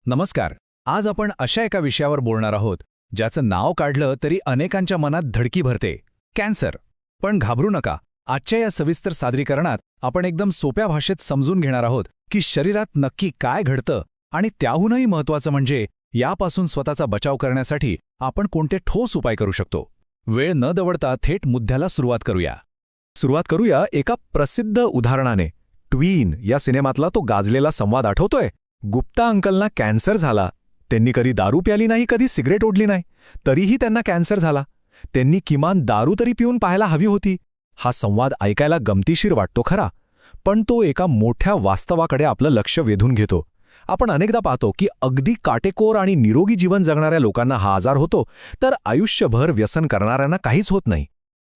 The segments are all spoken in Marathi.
नमस्कार. आज आपण अशा एका विषयावर बोलणार आहोत ज्याचं नाव काढलं तरी अनेकांच्या मनात धडकी भरते, कॅन्सर. पण घाबरू नका. आजच्या या सविस्तर सादरीकरणात आपण एकदम सोप्या भाषेत समजून घेणार आहोत की शरीरात नक्की काय घडतं आणि त्याहूनही महत्त्वाचं म्हणजे यापासून स्वतःचा बचाव करण्यासाठी आपण कोणते ठोस उपाय करू शकतो. वेळ न दवडता थेट मुद्द्याला सुरुवात करूया एका प्रसिद्ध उदाहरणाने. ट्वीन या सिनेमातला तो गाजलेला संवाद आठवतोय? गुप्ता अंकलना कॅन्सर झाला. त्यांनी कधी दारू प्याली नाही, कधी सिगरेट ओढली नाही, तरीही त्यांना कॅन्सर झाला. त्यांनी किमान दारू तरी पिऊन पाहायला हवी होती. हा संवाद ऐकायला गमतीशीर वाटतो खरा, पण तो एका मोठ्या वास्तवाकडे आपलं लक्ष वेधून घेतो. आपण अनेकदा पाहतो की अगदी काटेकोर आणि निरोगी जीवन जगणाऱ्या लोकांना हा आजार होतो, तर आयुष्यभर व्यसन करणाऱ्यांना काहीच होत नाही.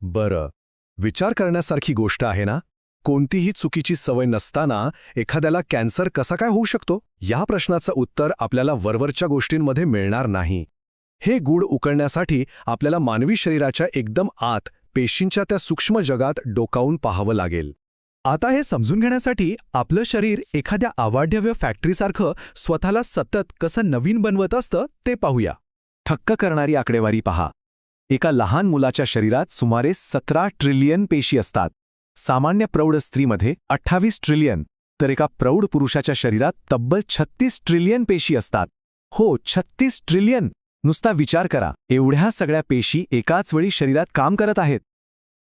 बरं, विचार करण्यासारखी गोष्ट आहे ना? कोणतीही चुकीची सवय नसताना एखाद्याला कॅन्सर कसा काय होऊ शकतो? या प्रश्नाचं उत्तर आपल्याला वरवरच्या गोष्टींमध्ये मिळणार नाही. हे गूढ उकळण्यासाठी आपल्याला मानवी शरीराच्या एकदम आत पेशींच्या त्या सूक्ष्म जगात डोकावून पाहावं लागेल. आता हे समजून घेण्यासाठी आपलं शरीर एखाद्या अवाढव्य फॅक्टरीसारखं स्वतःला सतत कसं नवीन बनवत असतं ते पाहूया. थक्क करणारी आकडेवारी पहा. एका लहान मुलाच्या शरीरात सुमारे 17 ट्रिलियन पेशी असतात. सामान्य प्रौढ स्त्रीमध्ये 28 ट्रिलियन, तर एका प्रौढ पुरुषाच्या शरीरात तब्बल 36 ट्रिलियन पेशी असतात. हो, 36 ट्रिलियन! नुसता विचार करा, एवढ्या सगळ्या पेशी एकाच वेळी शरीरात काम करत आहेत.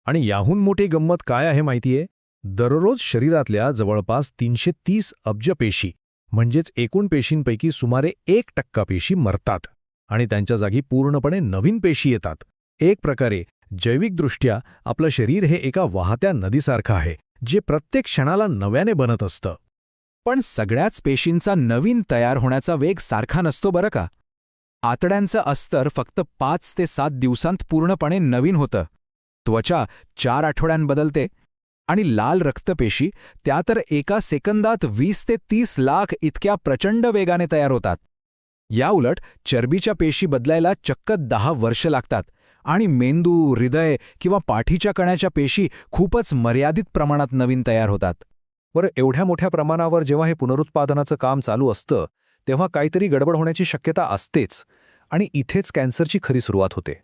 आणि याहून मोठी गंमत काय आहे माहितीये? दररोज शरीरातल्या जवळपास 330 अब्ज पेशी म्हणजेच एकूण पेशींपैकी सुमारे 1% पेशी मरतात आणि त्यांच्या जागी पूर्णपणे नवीन पेशी येतात. एक प्रकारे जैविकदृष्ट्या आपलं शरीर हे एका वाहत्या नदीसारखं आहे, जे प्रत्येक क्षणाला नव्याने बनत असतं. पण सगळ्याच पेशींचा नवीन तयार होण्याचा वेग सारखा नसतो बरं का. आतड्यांचं अस्तर फक्त 5 ते 7 दिवसांत पूर्णपणे नवीन होतं. त्वचा 4 आठवड्यांत बदलते आणि लाल रक्तपेशी त्या तर एका सेकंदात 20 ते 30 लाख इतक्या प्रचंड वेगाने तयार होतात. याउलट चरबीच्या पेशी बदलायला चक्क 10 वर्ष लागतात आणि मेंदू, हृदय किंवा पाठीच्या कण्याच्या पेशी खूपच मर्यादित प्रमाणात नवीन तयार होतात. बरं, एवढ्या मोठ्या प्रमाणावर जेव्हा हे पुनरुत्पादनाचं काम चालू असतं तेव्हा काहीतरी गडबड होण्याची शक्यता असतेच, आणि इथेच कॅन्सरची खरी सुरुवात होते.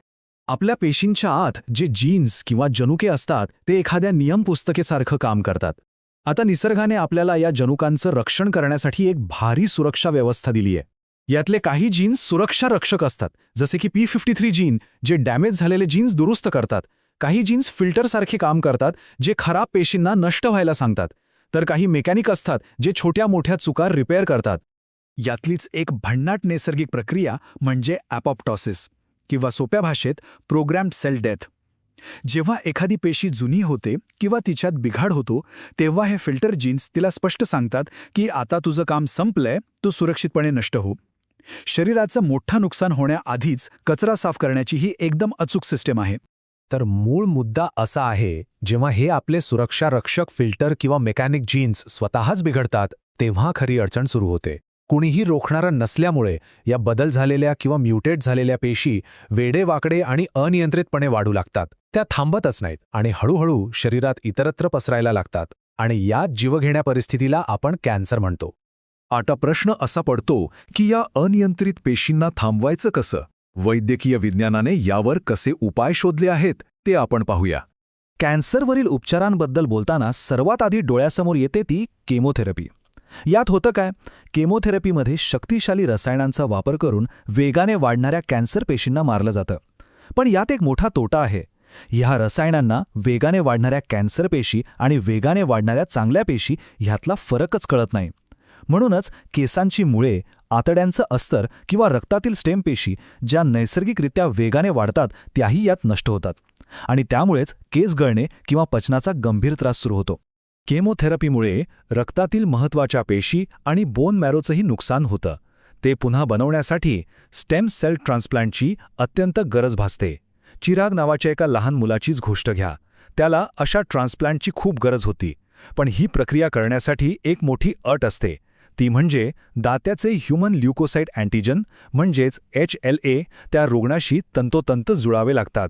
आपल्या पेशींच्या आत जे जीन्स किंवा जनुके असतात ते एखाद्या नियमपुस्तकेसारखं काम करतात. आता निसर्गाने आपल्याला या जनुकांचं रक्षण करण्यासाठी एक भारी सुरक्षा व्यवस्था दिली आहे. यातले काही जीन्स सुरक्षा रक्षक असतात, जसे की P53 जीन जे डॅमेज झालेले जीन्स दुरुस्त करतात. काही जीन्स फिल्टरसारखे काम करतात जे खराब पेशींना नष्ट व्हायला सांगतात. तर काही मेकॅनिक असतात जे छोट्या मोठ्या चुका रिपेअर करतात. यातलीच एक भन्नाट नैसर्गिक प्रक्रिया म्हणजे ॲपॉप्टॉसिस, किंवा सोप्या भाषेत प्रोग्रॅम्ड सेल डेथ. जेव्हा एखादी पेशी जुनी होते किंवा तिच्यात बिघाड होतो, तेव्हा हे फिल्टर जीन्स तिला स्पष्ट सांगतात की आता तुझं काम संपलंय, तू सुरक्षितपणे नष्ट हो. शरीराचं मोठं नुकसान होण्याआधीच कचरा साफ करण्याची ही एकदम अचूक सिस्टीम आहे. तर मूळ मुद्दा असा आहे, जेव्हा हे आपले सुरक्षा रक्षक फिल्टर किंवा मेकॅनिक जीन्स स्वतःच बिघडतात तेव्हा खरी अडचण सुरू होते. कुणीही रोखणारं नसल्यामुळे या बदल झालेल्या किंवा म्युटेट झालेल्या पेशी वेडेवाकडे आणि अनियंत्रितपणे वाढू लागतात. त्या थांबतच नाहीत आणि हळूहळू शरीरात इतरत्र पसरायला लागतात, आणि या जीवघेण्या परिस्थितीला आपण कॅन्सर म्हणतो. आता प्रश्न असा पडतो की या अनियंत्रित पेशींना थांबवायचं कसं? वैद्यकीय विज्ञानाने यावर कसे उपाय शोधले आहेत ते आपण पाहूया. कॅन्सरवरील उपचारांबद्दल बोलताना सर्वात आधी डोळ्यासमोर येते ती केमोथेरपी. यात होतं काय? केमोथेरपीमध्ये शक्तिशाली रसायनांचा वापर करून वेगाने वाढणाऱ्या कॅन्सर पेशींना मारलं जातं. पण यात एक मोठा तोटा आहे. ह्या रसायनांना वेगाने वाढणाऱ्या कॅन्सर पेशी आणि वेगाने वाढणाऱ्या चांगल्या पेशी ह्यातला फरकच कळत नाही. म्हणूनच केसांची मुळे, आतड्यांचं अस्तर किंवा रक्तातील स्टेम पेशी ज्या नैसर्गिकरित्या वेगाने वाढतात त्याही यात नष्ट होतात, आणि त्यामुळेच केस गळणे किंवा पचनाचा गंभीर त्रास सुरू होतो. केमोथेरपीमुळे रक्तातील महत्त्वाच्या पेशी आणि बोन मॅरोचंही नुकसान होतं. ते पुन्हा बनवण्यासाठी स्टेम सेल ट्रान्सप्लांटची अत्यंत गरज भासते. चिराग नावाच्या एका लहान मुलाचीच गोष्ट घ्या. त्याला अशा ट्रान्सप्लांटची खूप गरज होती. पण ही प्रक्रिया करण्यासाठी एक मोठी अट असते. ती म्हणजे दात्याचे ह्यूमन ल्युकोसाइट अँटीजन म्हणजेच HLA त्या रुग्णाशी तंतोतंत जुळावे लागतात.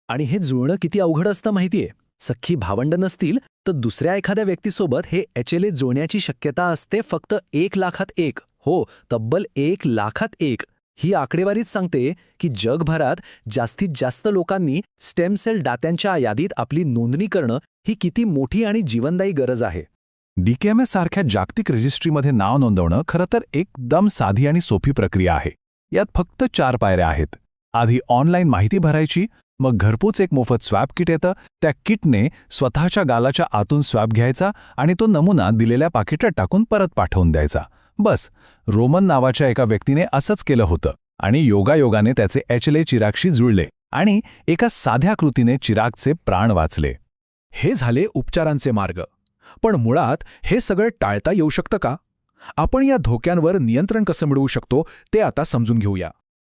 आणि हे जुळणं किती अवघड असतं माहितीये? सख्खी भावंड नसतील तर दुसऱ्या एखाद्या व्यक्तीसोबत हे HLA जुळण्याची शक्यता असते फक्त 1 लाखात 1. हो, तब्बल 1 लाखात 1. ही आकडेवारीच सांगते की जगभरात जास्तीत जास्त लोकांनी स्टेम सेल दात्यांच्या यादीत आपली नोंदणी करणं ही किती मोठी आणि जीवनदायी गरज आहे. DKMS सारख्या जागतिक रजिस्ट्रीमध्ये नाव नोंदवणं खरं तर एकदम साधी आणि सोपी प्रक्रिया आहे. यात फक्त 4 पायऱ्या आहेत. आधी ऑनलाईन माहिती भरायची, मग घरपोच एक मोफत स्वॅब किट येतं. त्या किटने स्वतःच्या गालाच्या आतून स्वॅब घ्यायचा आणि तो नमुना दिलेल्या पाकिटात टाकून परत पाठवून द्यायचा. बस, रोमन नावाच्या एका व्यक्तीने असंच केलं होतं आणि योगायोगाने त्याचे HLA चिरागशी जुळले आणि एका साध्या कृतीने चिरागचे प्राण वाचले. हे झाले उपचारांचे मार्ग. पण मुळात हे सगळं टाळता येऊ शकतं का? आपण या धोक्यांवर नियंत्रण कसं मिळवू शकतो ते आता समजून घेऊया.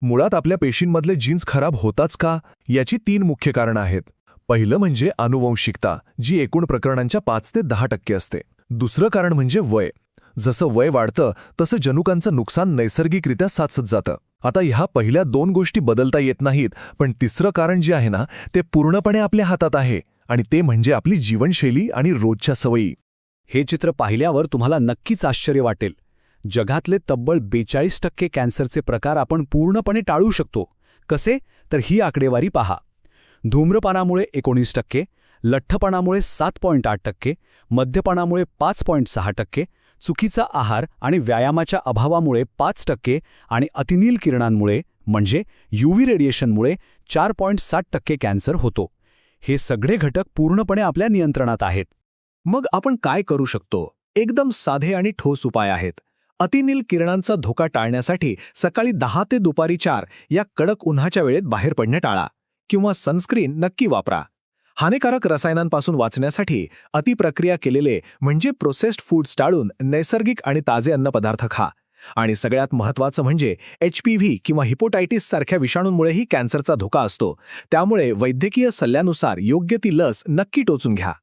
मुळात आपल्या पेशींमधले जीन्स खराब होताच का, याची 3 मुख्य कारणं आहेत. पहिलं म्हणजे अनुवंशिकता, जी एकूण प्रकरणांच्या 5 ते 10% असते. दुसरं कारण म्हणजे वय. जसं वय वाढतं तसं जनुकांचं नुकसान नैसर्गिकरित्या साचत जातं. आता ह्या पहिल्या 2 गोष्टी बदलता येत नाहीत, पण तिसरं कारण जे आहे ना, ते पूर्णपणे आपल्या हातात आहे आणि ते म्हणजे आपली जीवनशैली आणि रोजच्या सवयी. हे चित्र पाहिल्यावर तुम्हाला नक्कीच आश्चर्य वाटेल. जगातले तब्बल 42% कॅन्सरचे प्रकार आपण पूर्णपणे टाळू शकतो. कसे? तर ही आकडेवारी पहा. धूम्रपानामुळे 19%, लठ्ठपणामुळे 7.8%, मद्यपानामुळे 5.6%, चुकीचा आहार आणि व्यायामाच्या अभावामुळे 5% आणि अतिनील किरणांमुळे म्हणजे UV रेडिएशनमुळे 4.7% कॅन्सर होतो. हे सगळे घटक पूर्णपणे आपल्या नियंत्रणात आहेत. मग आपण काय करू शकतो? एकदम साधे आणि ठोस उपाय आहेत. अतिनील किरणांचा धोका टाळण्यासाठी सकाळी 10 ते दुपारी 4 या कडक उन्हाच्या वेळेत बाहेर पडणे टाळा किंवा सनस्क्रीन नक्की वापरा. हानिकारक रसायनांपासून वाचण्यासाठी अतिप्रक्रिया केलेले म्हणजे प्रोसेस्ड फूड्स टाळून नैसर्गिक आणि ताजे अन्नपदार्थ खा. आणि सगळ्यात महत्त्वाचं म्हणजे HPV किंवा हिपोटायटिस सारख्या विषाणूंमुळेही कॅन्सरचा धोका असतो. त्यामुळे वैद्यकीय सल्ल्यानुसार योग्य ती लस नक्की टोचून घ्या.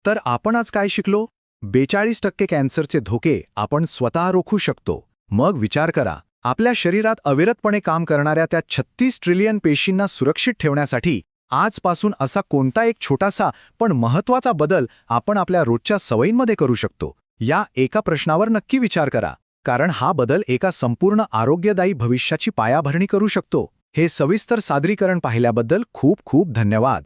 तर आपण आज काय शिकलो? 42% कॅन्सरचे धोके आपण स्वतः रोखू शकतो. मग विचार करा, आपल्या शरीरात अविरतपणे काम करणाऱ्या त्या 36 ट्रिलियन पेशींना सुरक्षित ठेवण्यासाठी आजपासून असा कोणता एक छोटासा पण महत्त्वाचा बदल आपण आपल्या रोजच्या सवयींमध्ये करू शकतो? या एका प्रश्नावर नक्की विचार करा, कारण हा बदल एका संपूर्ण आरोग्यदायी भविष्याची पायाभरणी करू शकतो. हे सविस्तर सादरीकरण पाहिल्याबद्दल खूप खूप धन्यवाद.